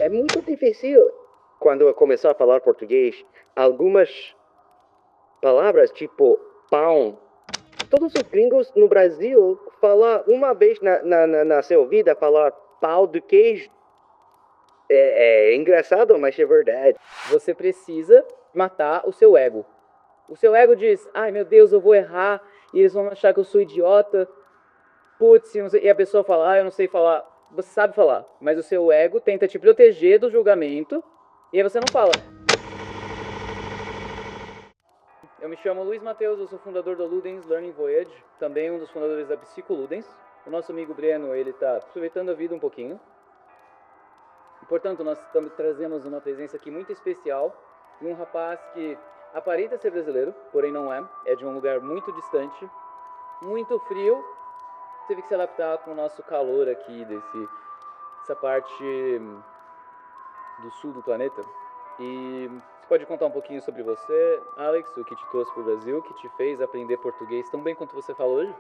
É muito difícil. Quando eu começar a falar português, algumas palavras tipo pão, todos os gringos no Brasil falam uma vez na sua vida falar pau de queijo. É engraçado, mas é verdade. Você precisa matar o seu ego. O seu ego diz: ai meu Deus, eu vou errar e eles vão achar que eu sou idiota. Putz, e a pessoa fala: ah, eu não sei falar. Você sabe falar, mas o seu ego tenta te proteger do julgamento e aí você não fala. Eu me chamo Luiz Matheus, eu sou fundador da Ludens Learning Voyage, também um dos fundadores da Psicoludens. O nosso amigo Breno, ele está aproveitando a vida um pouquinho. E, portanto, nós trazemos uma presença aqui muito especial de um rapaz que aparenta ser brasileiro, porém não é. É de um lugar muito distante, muito frio. Teve que se adaptar com o nosso calor aqui, dessa parte do sul do planeta. E você pode contar um pouquinho sobre você, Alex, o que te trouxe para o Brasil, o que te fez aprender português tão bem quanto você fala hoje?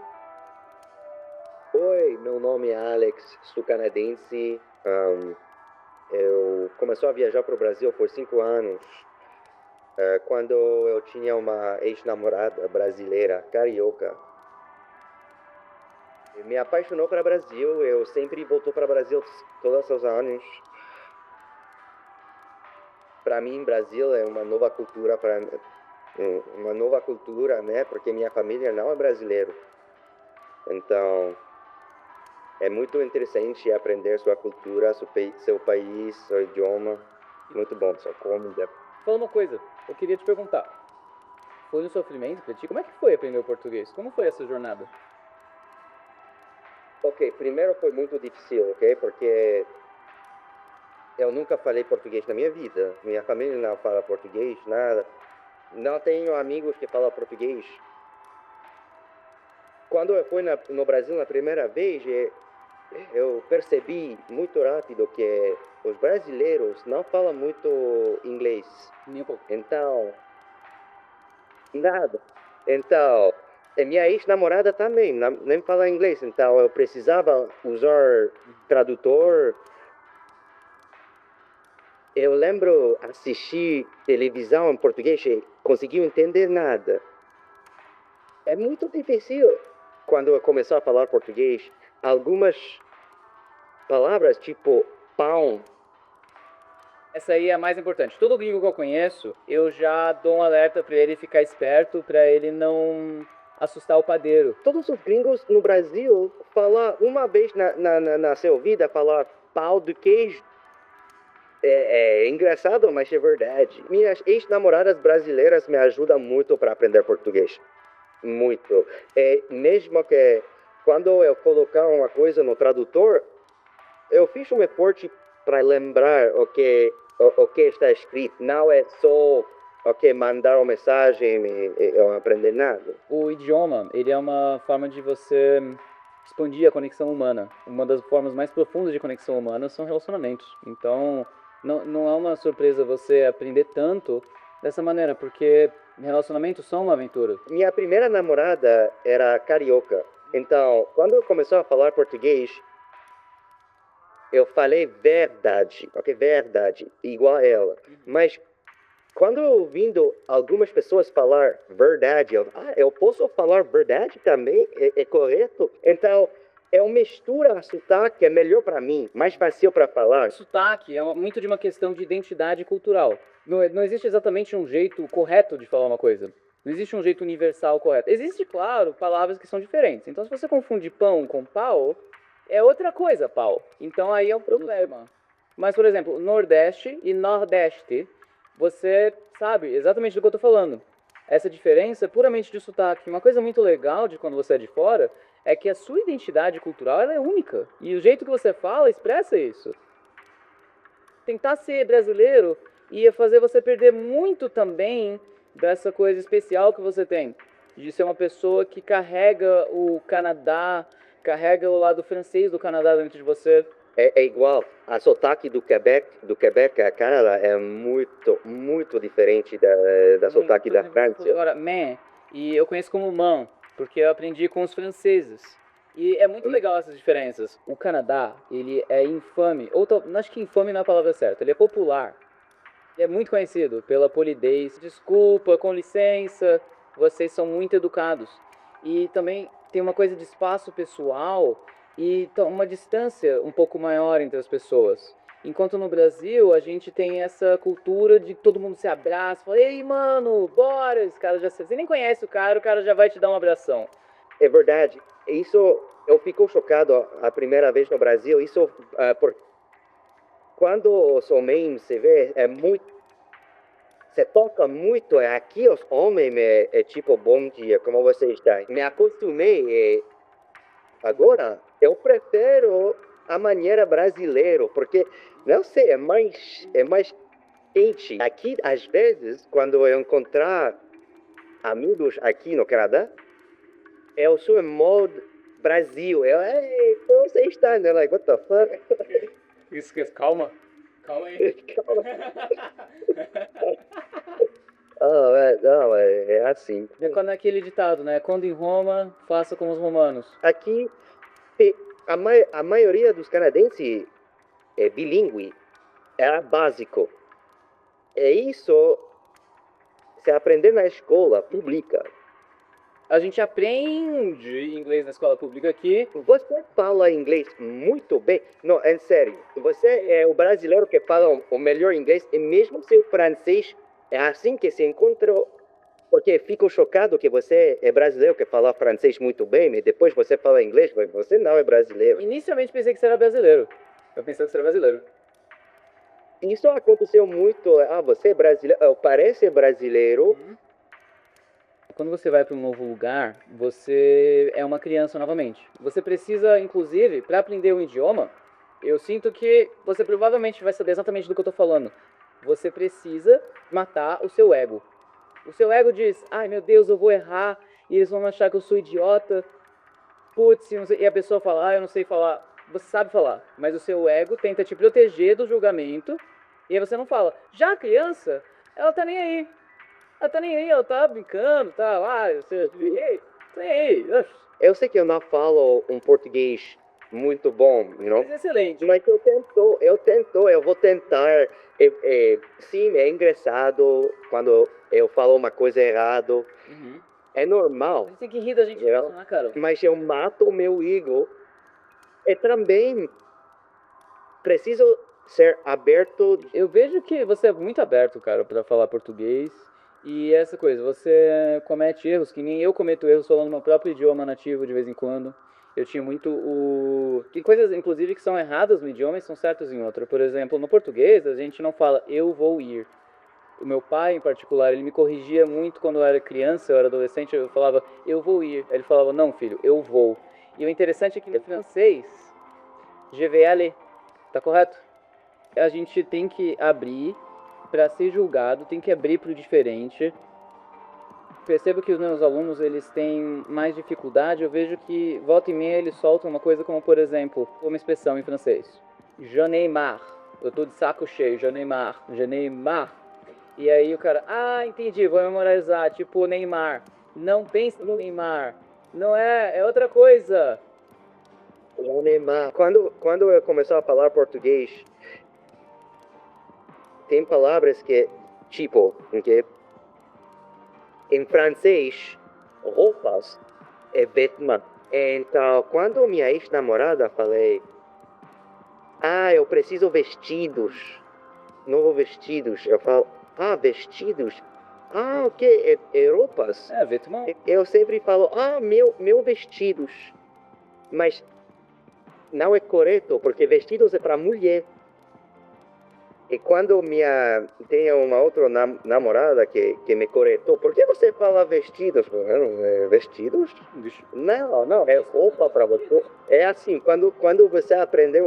Oi, meu nome é Alex, sou canadense. Eu comecei a viajar para o Brasil por 5 anos, quando eu tinha uma ex-namorada brasileira, carioca. Me apaixonou para o Brasil, eu sempre volto para o Brasil todos os anos. Para mim, Brasil é uma nova cultura, né? Porque minha família não é brasileira. Então, é muito interessante aprender sua cultura, seu país, seu idioma. Muito bom, sua comida. Fala uma coisa, eu queria te perguntar. Foi um sofrimento para ti? Como é que foi aprender o português? Como foi essa jornada? Ok, primeiro foi muito difícil, ok? Porque eu nunca falei português na minha vida. Minha família não fala português, nada. Não tenho amigos que falam português. Quando eu fui no Brasil na primeira vez, eu percebi muito rápido que os brasileiros não falam muito inglês. Nem um pouco. Então, nada. Então, a minha ex-namorada também nem fala inglês. Então, eu precisava usar tradutor. Eu lembro assistir televisão em português e conseguiu entender nada. É muito difícil. Quando eu comecei a falar português, algumas palavras tipo pão. Essa aí é a mais importante. Todo gringo que eu conheço, eu já dou um alerta para ele ficar esperto, para ele não assustar o padeiro. Todos os gringos no Brasil falam uma vez na sua vida, falar pau de queijo. É engraçado, mas é verdade. Minhas ex-namoradas brasileiras me ajudam muito para aprender português. Muito. Mesmo que quando eu colocar uma coisa no tradutor, eu fiz um esforço para lembrar o que está escrito. Não é só mandar uma mensagem e eu aprender nada. O idioma, ele é uma forma de você expandir a conexão humana. Uma das formas mais profundas de conexão humana são relacionamentos. Então, não é uma surpresa você aprender tanto dessa maneira, porque relacionamentos são uma aventura. Minha primeira namorada era carioca. Então, quando eu comecei a falar português, eu falei verdade, ok? Verdade, igual a ela. Mas quando eu ouvindo algumas pessoas falar verdade, eu posso falar verdade também? É correto? Então, é uma mistura sotaque, é melhor para mim, mais fácil para falar. Sotaque é muito de uma questão de identidade cultural. Não existe exatamente um jeito correto de falar uma coisa. Não existe um jeito universal correto. Existe, claro, palavras que são diferentes. Então, se você confunde pão com pau, é outra coisa, pau. Então, aí é o problema. Mas, por exemplo, Nordeste e Nordeste, você sabe exatamente do que eu tô falando. Essa diferença é puramente de sotaque. Uma coisa muito legal de quando você é de fora é que a sua identidade cultural ela é única. E o jeito que você fala expressa isso. Tentar ser brasileiro ia fazer você perder muito também dessa coisa especial que você tem. De ser uma pessoa que carrega o Canadá, carrega o lado francês do Canadá dentro de você. É igual, a sotaque do Quebec, a Canadá, é muito, muito diferente da sotaque da França. Agora, man, e eu conheço como man, porque eu aprendi com os franceses. E é muito legal essas diferenças. O Canadá, ele é infame, não acho que infame não é a palavra certa, ele é popular. Ele é muito conhecido pela polidez. Desculpa, com licença, vocês são muito educados. E também tem uma coisa de espaço pessoal e uma distância um pouco maior entre as pessoas. Enquanto no Brasil a gente tem essa cultura de que todo mundo se abraça, fala, ei mano, bora, esse cara já você nem conhece o cara já vai te dar um abração. É verdade. Isso, eu fico chocado a primeira vez no Brasil. Isso, quando os homens se vê, é muito. Você toca muito. Aqui os homens é tipo, bom dia, como você está? Me acostumei. Agora, eu prefiro a maneira brasileira, porque, não sei, é mais quente. Aqui, às vezes, quando eu encontrar amigos aqui no Canadá, eu sou em modo Brasil. Ei, como você está? And they're like, what the fuck? Isso, calma. Calma aí. Calma. Não, é assim. É quando é aquele ditado, né? Quando em Roma, faça como os romanos. Aqui, a maioria dos canadenses é bilíngue, é básico. É isso, se aprender na escola pública. A gente aprende inglês na escola pública aqui. Você fala inglês muito bem. Não, é sério. Você é o brasileiro que fala o melhor inglês, e mesmo seu francês é assim que se encontrou. Porque fico chocado que você é brasileiro que fala francês muito bem, e depois você fala inglês, mas você não é brasileiro. Inicialmente pensei que você era brasileiro. Eu pensei que você era brasileiro. Isso aconteceu muito. Você é brasileiro, parece brasileiro. Quando você vai para um novo lugar, você é uma criança novamente. Você precisa, inclusive, para aprender um idioma, eu sinto que você provavelmente vai saber exatamente do que eu tô falando. Você precisa matar o seu ego. O seu ego diz, ai meu Deus, eu vou errar, e eles vão achar que eu sou idiota. Putz, e a pessoa fala, eu não sei falar. Você sabe falar, mas o seu ego tenta te proteger do julgamento, e aí você não fala. Já a criança, ela tá nem aí. Ela tá nem aí, ela tá brincando, tá lá, você... Ei, tá nem aí. Eu sei que eu não falo um português muito bom, Mas excelente. Mas eu vou tentar. Sim, é engraçado quando eu falo uma coisa errada. Uhum. É normal. A gente tem que rir da gente mesmo, cara? Mas eu mato o meu ego. E também preciso ser aberto. Eu vejo que você é muito aberto, cara, pra falar português. E essa coisa, você comete erros, que nem eu cometo erros falando meu próprio idioma nativo de vez em quando. Eu tinha muito o... Tem coisas, inclusive, que são erradas no idioma e são certas em outro. Por exemplo, no português, a gente não fala eu vou ir. O meu pai, em particular, ele me corrigia muito quando eu era criança, eu era adolescente, eu falava eu vou ir. Ele falava, não, filho, eu vou. E o interessante é que em francês, je vais aller, tá correto? A gente tem que abrir para ser julgado, tem que abrir para o diferente. Percebo que os meus alunos, eles têm mais dificuldade. Eu vejo que volta e meia eles soltam uma coisa como, por exemplo, uma expressão em francês. J'en ai marre. Eu tô de saco cheio, j'en ai marre, j'en ai marre. E aí o cara, entendi, vou memorizar, tipo Neymar. Não pense no Neymar. Não é outra coisa. O Neymar. Quando eu começar a falar português, tem palavras que, tipo, que em francês, roupas é vêtements. Então, quando minha ex-namorada falei, eu preciso vestidos, novos vestidos, eu falo, vestidos? O que? É roupas? É, vêtements. Eu sempre falo, meu vestidos. Mas não é correto, porque vestidos é para mulher. E quando tem uma outra namorada que me corretou, por que você fala vestidos? Vestidos? Não, é roupa para você. É assim, quando você aprender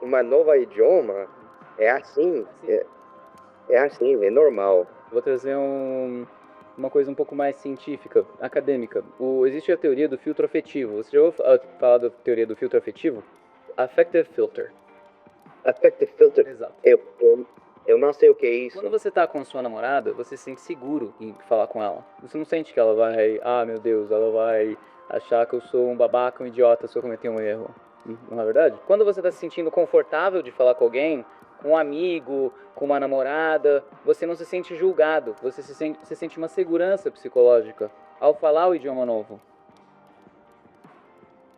uma nova idioma, é assim. É assim, é normal. Vou trazer uma coisa um pouco mais científica, acadêmica. Existe a teoria do filtro afetivo. Você já ouviu falar da teoria do filtro afetivo? Affective filter. Affective filter? Exato. Eu não sei o que é isso. Quando você tá com a sua namorada, você se sente seguro em falar com ela. Você não sente que ela vai, meu Deus, ela vai achar que eu sou um babaca, um idiota se eu cometer um erro. Não é verdade? Quando você está se sentindo confortável de falar com alguém, com um amigo, com uma namorada, você não se sente julgado, você sente uma segurança psicológica ao falar o idioma novo.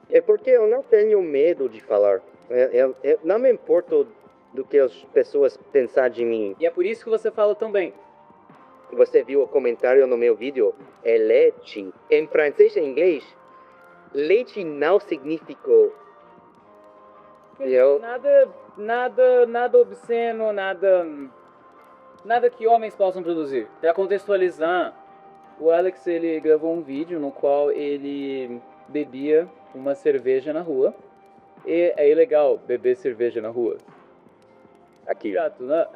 É porque eu não tenho medo de falar. Eu não me importo do que as pessoas pensam de mim. E é por isso que você fala tão bem. Você viu o comentário no meu vídeo? É leite. Em francês e inglês, leite não significou. Nada obsceno, nada que homens possam produzir. Para contextualizar, o Alex ele gravou um vídeo no qual ele bebia uma cerveja na rua. E é ilegal beber cerveja na rua. Aqui. Chato, né?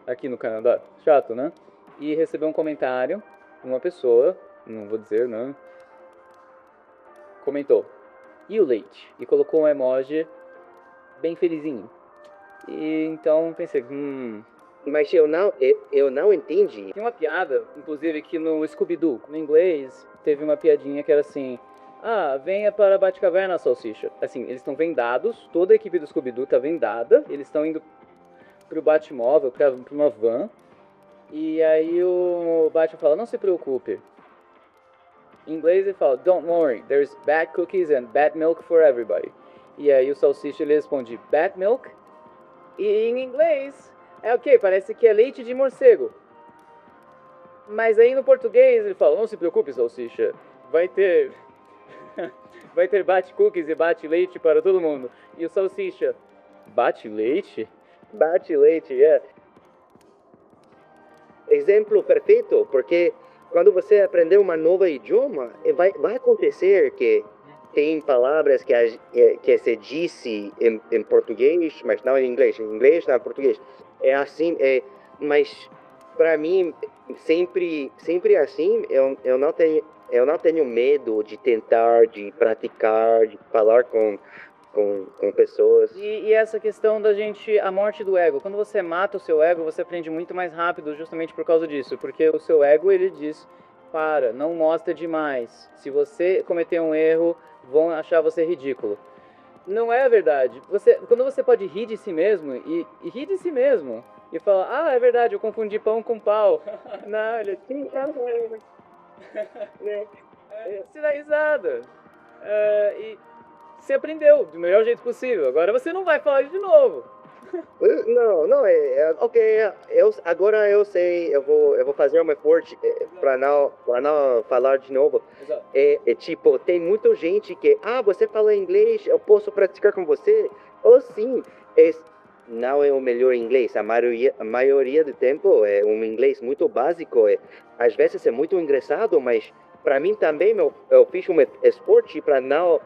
Aqui no Canadá. Chato, né? E recebeu um comentário de uma pessoa, não vou dizer, não. Comentou: "E o leite?" E colocou um emoji bem felizinho. E então pensei, Mas eu não entendi. Tem uma piada, inclusive, que no Scooby-Doo, no inglês, teve uma piadinha que era assim: "Ah, venha para a Batcaverna, salsicha." Assim, eles estão vendados, toda a equipe do Scooby-Doo tá vendada, eles estão indo pro Batmóvel, pra uma van, e aí o Batman fala: "Não se preocupe." Em inglês ele fala: "Don't worry, there's bad cookies and bad milk for everybody." E aí o salsicha ele responde: "Bad milk?" E em inglês é ok, parece que é leite de morcego. Mas aí no português ele fala: "Não se preocupe, salsicha, vai ter vai ter bate-cookies e bate-leite para todo mundo." E o salsicha: "Bate-leite?" Bate-leite, é. Exemplo perfeito, porque quando você aprender uma nova idioma, vai acontecer que tem palavras que se disse em português, mas não em inglês. Em inglês, não em português. É assim, mas para mim, sempre assim, eu não tenho medo de tentar, de praticar, de falar com pessoas. E essa questão da gente, a morte do ego. Quando você mata o seu ego, você aprende muito mais rápido justamente por causa disso. Porque o seu ego, ele diz: "Para, não mostra demais. Se você cometer um erro, vão achar você ridículo." Não é verdade. Quando você pode rir de si mesmo, e rir de si mesmo, e falar: "Ah, é verdade, eu confundi pão com pau." Não, ele se dá risada. E você aprendeu do melhor jeito possível. Agora você não vai falar isso de novo. Não, ok, agora eu sei, eu vou fazer um esforço para não falar de novo. Exato. Tipo, tem muita gente que, você fala inglês, eu posso praticar com você? Ou sim, não é o melhor inglês, a maioria do tempo é um inglês muito básico, às vezes é muito engraçado, mas para mim também eu fiz um esforço para não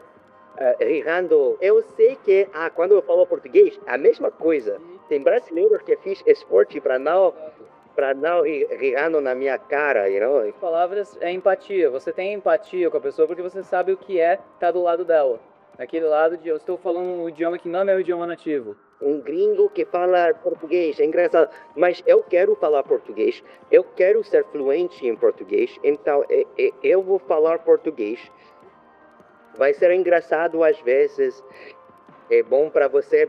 rirando. Eu sei que quando eu falo português, a mesma coisa. Tem brasileiros que fiz esporte para não rirando na minha cara, you know? As palavras é empatia. Você tem empatia com a pessoa porque você sabe o que é estar do lado dela. Aquele lado de eu estou falando um idioma que não é meu idioma nativo. Um gringo que fala português, é engraçado. Mas eu quero falar português, eu quero ser fluente em português, então eu vou falar português. Vai ser engraçado às vezes, é bom para você,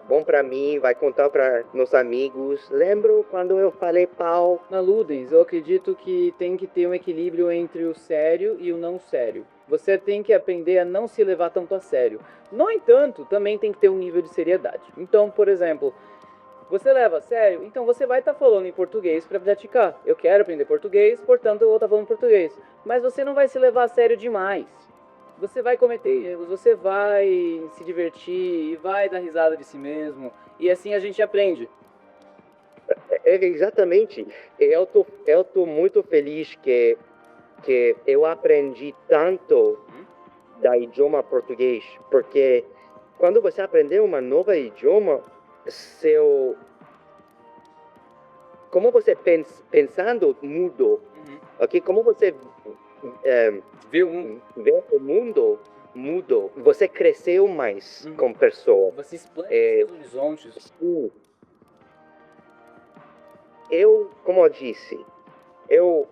bom para mim, vai contar para meus amigos. Lembro quando eu falei pau? Na Ludens, eu acredito que tem que ter um equilíbrio entre o sério e o não sério. Você tem que aprender a não se levar tanto a sério. No entanto, também tem que ter um nível de seriedade. Então, por exemplo, você leva a sério, então você vai estar falando em português para praticar. Eu quero aprender português, portanto eu vou estar falando português. Mas você não vai se levar a sério demais. Você vai cometer erros, você vai se divertir e vai dar risada de si mesmo. E assim a gente aprende. Exatamente. Eu tô muito feliz que eu aprendi tanto da idioma português, porque quando você aprender uma nova idioma, como você pensando mudou, ok? Como você vê o mundo mudou. Você cresceu mais como pessoa. Você expande seus horizontes. Sim. Como eu disse, eu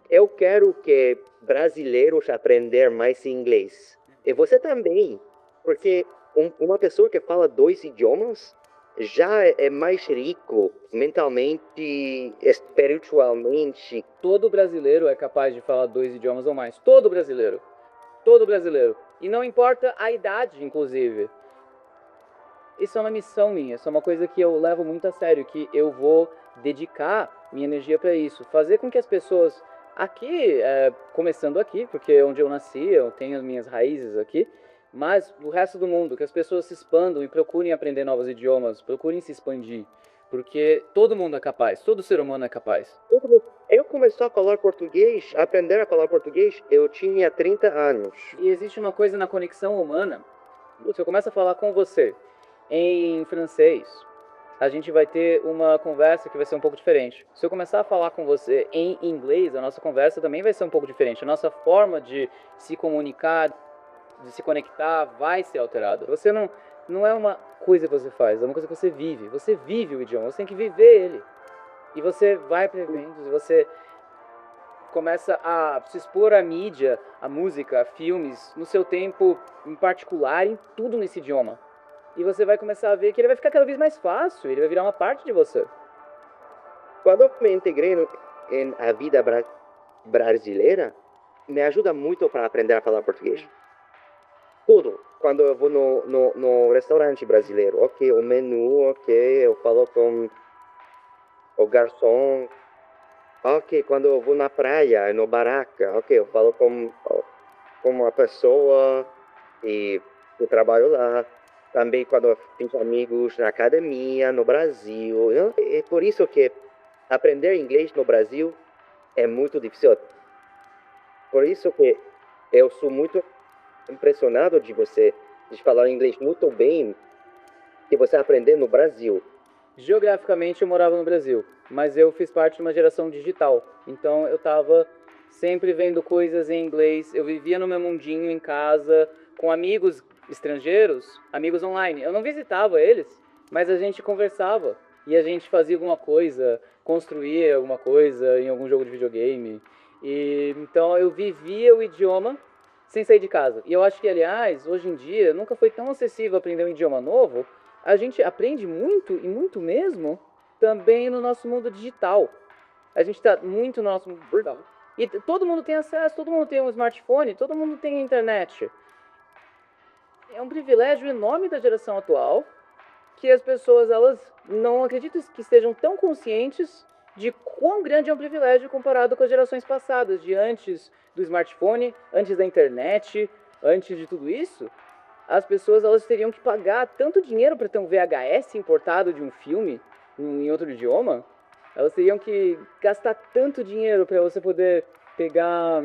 eu quero que brasileiros aprender mais inglês. E você também, porque uma pessoa que fala dois idiomas já é mais rico mentalmente, espiritualmente. Todo brasileiro é capaz de falar 2 idiomas ou mais. Todo brasileiro. Todo brasileiro. E não importa a idade, inclusive. Isso é uma missão minha, isso é uma coisa que eu levo muito a sério, que eu vou dedicar minha energia para isso. Fazer com que as pessoas aqui, começando aqui, porque é onde eu nasci, eu tenho as minhas raízes aqui, mas o resto do mundo, que as pessoas se expandam e procurem aprender novos idiomas, procurem se expandir. Porque todo mundo é capaz, todo ser humano é capaz. Eu comecei a falar português, a aprender a falar português, eu tinha 30 anos. E existe uma coisa na conexão humana, se eu começo a falar com você em francês, a gente vai ter uma conversa que vai ser um pouco diferente. Se eu começar a falar com você em inglês, a nossa conversa também vai ser um pouco diferente. A nossa forma de se comunicar, de se conectar, vai ser alterada. Você não é uma coisa que você faz, é uma coisa que você vive. Você vive o idioma, você tem que viver ele. E você vai para eventos, e você começa a se expor à mídia, à música, a filmes, no seu tempo em particular, em tudo nesse idioma. E você vai começar a ver que ele vai ficar cada vez mais fácil, ele vai virar uma parte de você. Quando eu me integrei em a vida brasileira, me ajuda muito para aprender a falar português. Tudo. Quando eu vou no restaurante brasileiro, ok, o menu, ok, eu falo com o garçom. Ok, quando eu vou na praia, no baraca, ok, eu falo com uma pessoa e eu trabalho lá. Também quando eu fiz amigos na academia, no Brasil. É por isso que aprender inglês no Brasil é muito difícil. Por isso que eu sou muito impressionado de falar inglês muito bem, que você aprender no Brasil. Geograficamente eu morava no Brasil, mas eu fiz parte de uma geração digital. Então eu estava sempre vendo coisas em inglês, eu vivia no meu mundinho em casa, com amigos estrangeiros, amigos online. Eu não visitava eles, mas a gente conversava e a gente fazia alguma coisa, construía alguma coisa em algum jogo de videogame. E então eu vivia o idioma sem sair de casa. E eu acho que, aliás, hoje em dia nunca foi tão acessível aprender um idioma novo. A gente aprende muito, e muito mesmo, também no nosso mundo digital. A gente está muito no nosso mundo digital. E todo mundo tem acesso, todo mundo tem um smartphone, todo mundo tem internet. É um privilégio enorme da geração atual que as pessoas, elas não acredito que estejam tão conscientes de quão grande é um privilégio comparado com as gerações passadas, de antes do smartphone, antes da internet, antes de tudo isso. As pessoas, elas teriam que pagar tanto dinheiro para ter um VHS importado de um filme em outro idioma. Elas teriam que gastar tanto dinheiro para você poder pegar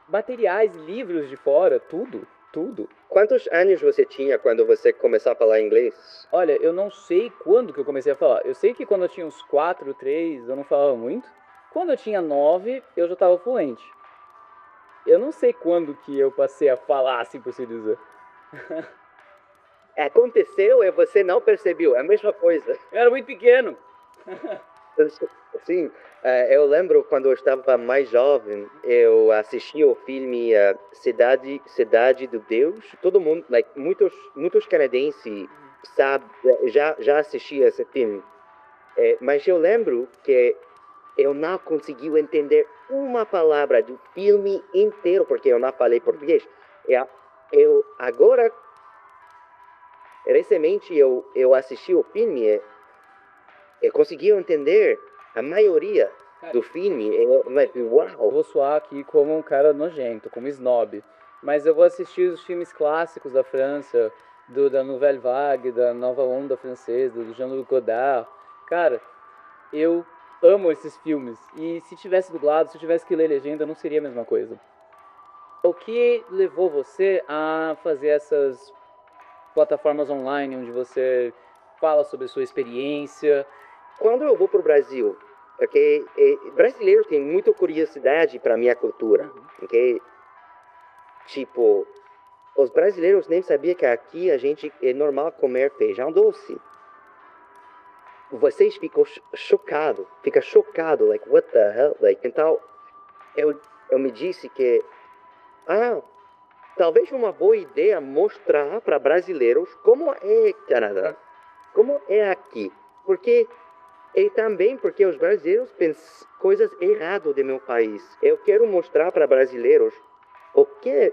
materiais, livros de fora, tudo, tudo. Quantos anos você tinha quando você começou a falar inglês? Olha, eu não sei quando que eu comecei a falar. Eu sei que quando eu tinha uns 4, 3, eu não falava muito. Quando eu tinha 9, eu já estava fluente. Eu não sei quando que eu passei a falar, assim por se dizer. Aconteceu e você não percebeu, é a mesma coisa. Eu era muito pequeno. Sim, eu lembro quando eu estava mais jovem, eu assisti o filme Cidade do Deus. Todo mundo, muitos canadenses já assistiam esse filme. Mas eu lembro que eu não consegui entender uma palavra do filme inteiro, porque eu não falei português. Eu agora, recentemente, eu assisti o filme. Eu consegui entender a maioria do filme. Uau! Eu vou soar aqui como um cara nojento, como snob. Mas eu vou assistir os filmes clássicos da França, da Nouvelle Vague, da Nova Onda francesa, do Jean-Luc Godard. Cara, eu amo esses filmes. E se tivesse dublado, se eu tivesse que ler legenda, não seria a mesma coisa. O que levou você a fazer essas plataformas online, onde você fala sobre a sua experiência? Quando eu vou para o Brasil, ok? Brasileiros têm muita curiosidade para minha cultura, ok? Tipo, os brasileiros nem sabiam que aqui é normal comer feijão doce. vocês ficam fica chocado, like, what the hell? Like, então, eu me disse que, talvez uma boa ideia mostrar para brasileiros como é Canadá, como é aqui. Porque, e também porque os brasileiros pensam coisas erradas do meu país. Eu quero mostrar para brasileiros o que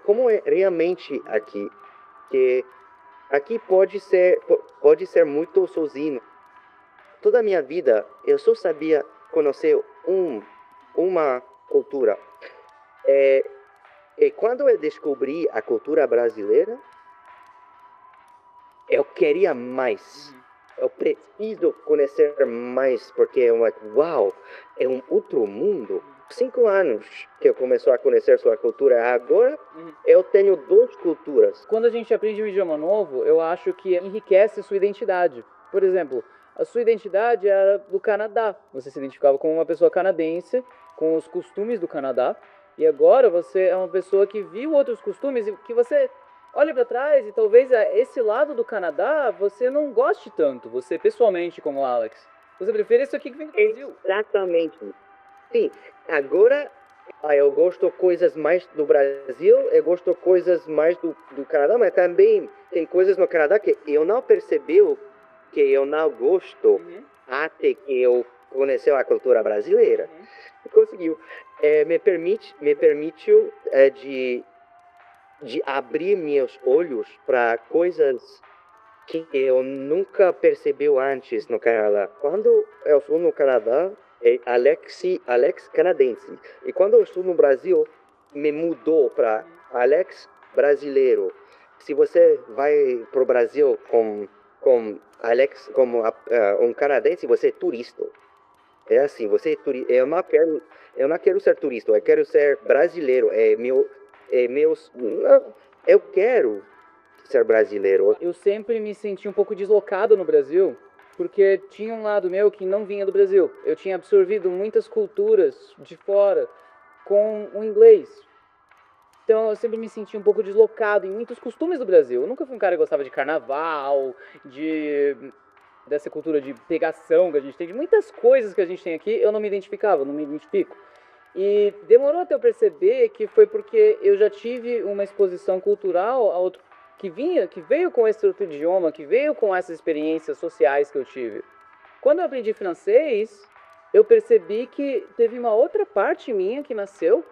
como é realmente aqui. Que aqui pode ser muito sozinho. Toda a minha vida eu só sabia conhecer uma cultura. E quando eu descobri a cultura brasileira, eu queria mais. Eu preciso conhecer mais, porque é uau, é um outro mundo. 5 anos que eu comecei a conhecer sua cultura, agora eu tenho 2 culturas. Quando a gente aprende um idioma novo, eu acho que enriquece a sua identidade. Por exemplo, a sua identidade era do Canadá. Você se identificava como uma pessoa canadense, com os costumes do Canadá. E agora você é uma pessoa que viu outros costumes e que você olha para trás e talvez esse lado do Canadá você não goste tanto. Você pessoalmente, como Alex. Você prefere isso aqui que vem do Brasil. Exatamente. Sim, agora eu gosto coisas mais do Brasil, eu gosto coisas mais do Canadá, mas também tem coisas no Canadá que eu não percebi que eu não gosto até que eu conheci a cultura brasileira. Conseguiu. Me permitiu de abrir meus olhos para coisas que eu nunca percebi antes no Canadá. Quando eu fui no Canadá, Alex canadense. E quando eu estou no Brasil, me mudou para Alex brasileiro. Se você vai para o Brasil com Alex como um canadense, você é turista. É assim, você é turista. Eu não quero ser turista, eu quero ser brasileiro. Eu quero ser brasileiro. Eu sempre me senti um pouco deslocado no Brasil, porque tinha um lado meu que não vinha do Brasil. Eu tinha absorvido muitas culturas de fora com o inglês. Então eu sempre me senti um pouco deslocado em muitos costumes do Brasil. Eu nunca fui um cara que gostava de carnaval, dessa cultura de pegação que a gente tem, de muitas coisas que a gente tem aqui, eu não me identificava, não me identifico. E demorou até eu perceber que foi porque eu já tive uma exposição cultural a outro que veio com esse outro idioma, que veio com essas experiências sociais que eu tive. Quando eu aprendi francês, eu percebi que teve uma outra parte minha que nasceu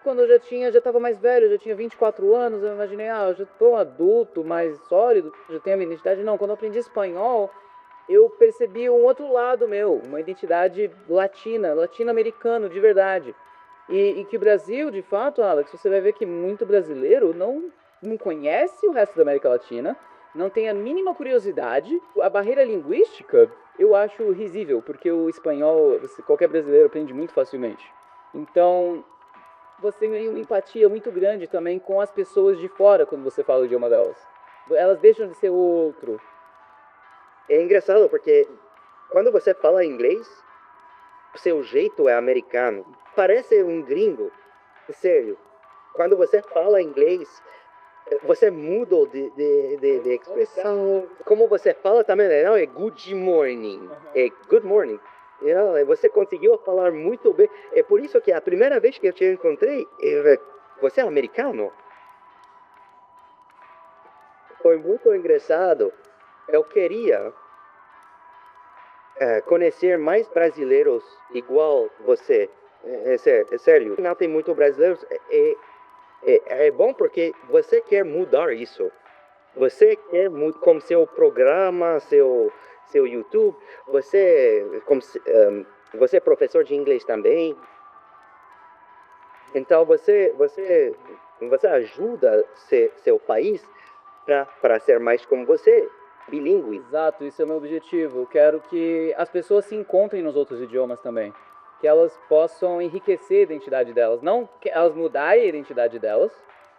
quando eu já estava mais velho, eu já tinha 24 anos, eu imaginei, eu já estou um adulto, mais sólido, já tenho a minha identidade. Não, quando eu aprendi espanhol, eu percebi um outro lado meu, uma identidade latino-americano de verdade. E que o Brasil, de fato, Alex, você vai ver que muito brasileiro não conhece o resto da América Latina, não tem a mínima curiosidade. A barreira linguística eu acho risível, porque o espanhol, qualquer brasileiro aprende muito facilmente. Então, você tem uma empatia muito grande também com as pessoas de fora quando você fala o idioma delas. Elas deixam de ser outro. É engraçado porque quando você fala inglês, o seu jeito é americano. Parece um gringo. Sério. Quando você fala inglês, você muda de expressão. Como você fala também, não é good morning. É good morning. Você conseguiu falar muito bem. É por isso que a primeira vez que eu te encontrei, você é americano? Foi muito engraçado. Eu queria conhecer mais brasileiros igual você. É sério. Não tem muito brasileiros. É bom porque você quer mudar isso. Você quer mudar com seu programa, seu YouTube. Você é professor de inglês também. Então você ajuda seu país para ser mais como você, bilíngue. Exato, isso é o meu objetivo. Eu quero que as pessoas se encontrem nos outros idiomas também. Que elas possam enriquecer a identidade delas. Não que elas mudarem a identidade delas,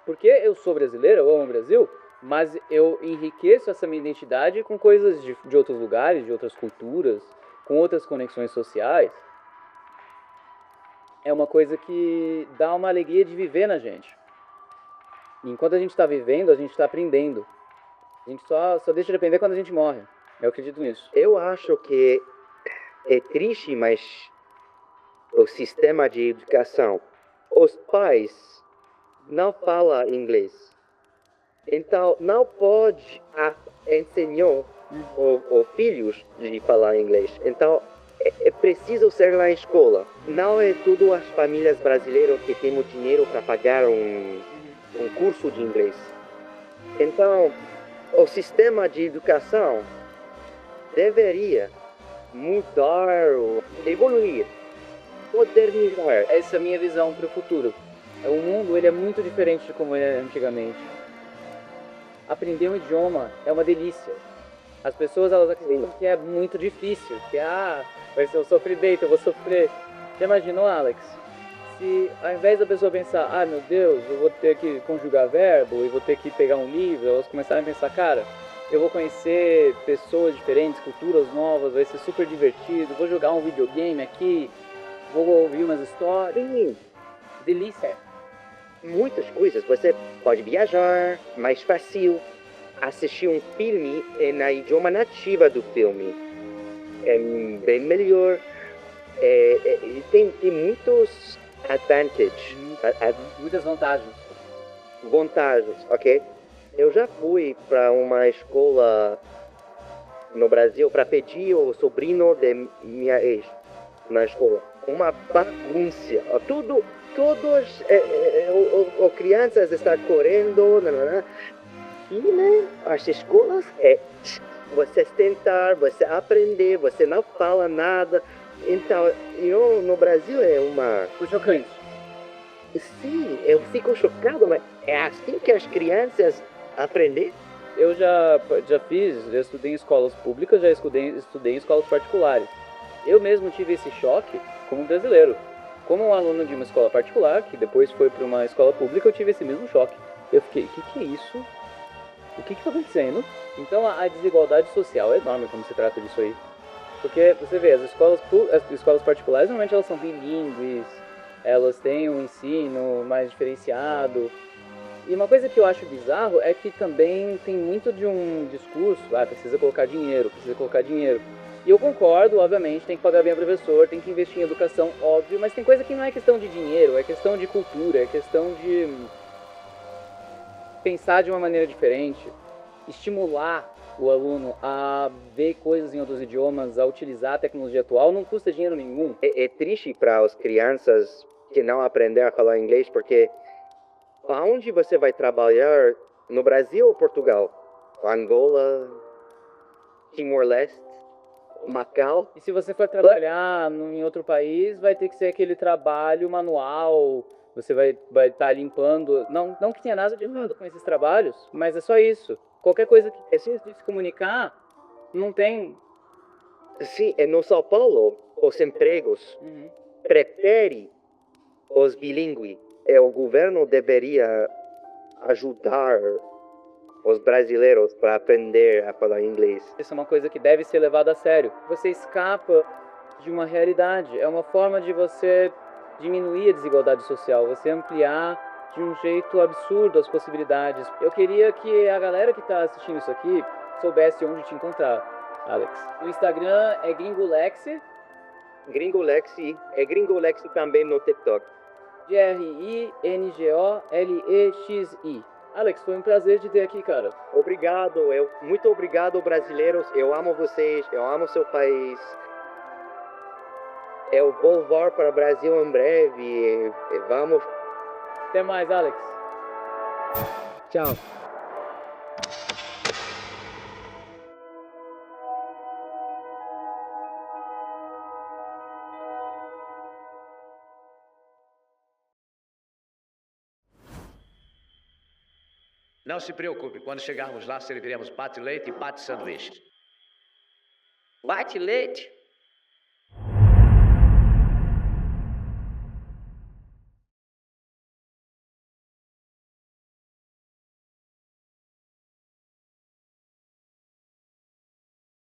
porque eu sou brasileiro, eu amo o Brasil, mas eu enriqueço essa minha identidade com coisas de outros lugares, de outras culturas, com outras conexões sociais. É uma coisa que dá uma alegria de viver na gente. E enquanto a gente está vivendo, a gente está aprendendo. A gente só deixa de aprender quando a gente morre. Eu acredito nisso. Eu acho que é triste, mas o sistema de educação, os pais não falam inglês. Então, não pode ensinar os filhos de falar inglês. Então, é preciso ser na escola. Não é tudo as famílias brasileiras que temos dinheiro para pagar um curso de inglês. Então, o sistema de educação deveria mudar, evoluir, modernizar. Essa é a minha visão para o futuro. O mundo ele é muito diferente de como era antigamente. Aprender um idioma é uma delícia. As pessoas elas acreditam que é muito difícil, que vai ser um sofrimento, eu vou sofrer. Já imaginou, Alex? Se ao invés da pessoa pensar, meu Deus, eu vou ter que conjugar verbo e vou ter que pegar um livro, elas começarem a pensar, cara, eu vou conhecer pessoas diferentes, culturas novas, vai ser super divertido, vou jogar um videogame aqui, vou ouvir umas histórias. Sim, Delícia. muitas coisas. Você pode viajar mais fácil, assistir um filme na idioma nativa do filme. É bem melhor. Tem muitos advantages, Muitas vantagens. vantagens, ok? Eu já fui para uma escola no Brasil para pedir o sobrinho de minha ex na escola. Uma bagunça. Todos as crianças estão correndo. E né, as escolas você tentar, você aprender, você não fala nada. Então, eu no Brasil é uma... Chocante. Sim, eu fico chocado, mas é assim que as crianças aprendem? Eu já estudei em escolas públicas, já estudei em escolas particulares. Eu mesmo tive esse choque como brasileiro. Como um aluno de uma escola particular, que depois foi para uma escola pública, eu tive esse mesmo choque. Eu fiquei, o que é isso? O que está acontecendo? Então a desigualdade social é enorme quando se trata disso aí. Porque você vê, as escolas particulares normalmente elas são bilíngues, elas têm um ensino mais diferenciado. E uma coisa que eu acho bizarro é que também tem muito de um discurso, precisa colocar dinheiro, precisa colocar dinheiro. E eu concordo, obviamente, tem que pagar bem o professor, tem que investir em educação, óbvio, mas tem coisa que não é questão de dinheiro, é questão de cultura, é questão de pensar de uma maneira diferente, estimular o aluno a ver coisas em outros idiomas, a utilizar a tecnologia atual, não custa dinheiro nenhum. É triste para as crianças que não aprenderam a falar inglês, porque aonde você vai trabalhar, no Brasil ou Portugal? Angola, Timor-Leste, Macau? E se você for trabalhar em outro país, vai ter que ser aquele trabalho manual, você vai estar limpando. Não que tenha nada de errado com esses trabalhos, mas é só isso. Qualquer coisa que precise de se comunicar, não tem. Sim, no São Paulo, os empregos preferem os bilíngues. O governo deveria ajudar os brasileiros para aprender a falar inglês. Isso é uma coisa que deve ser levada a sério. Você escapa de uma realidade. É uma forma de você diminuir a desigualdade social, você ampliar de um jeito absurdo as possibilidades. Eu queria que a galera que está assistindo isso aqui soubesse onde te encontrar, Alex. O Instagram é Gringolexi. Gringolexi, Gringolexi também no TikTok. Gringolexi. Alex, foi um prazer te ter aqui, cara. Obrigado, muito obrigado, brasileiros. Eu amo vocês, eu amo seu país. Eu vou voltar para o Brasil em breve. Vamos. Até mais, Alex. Tchau. Não se preocupe, quando chegarmos lá serviremos bate-leite e bate-sanduíche. Bate-leite?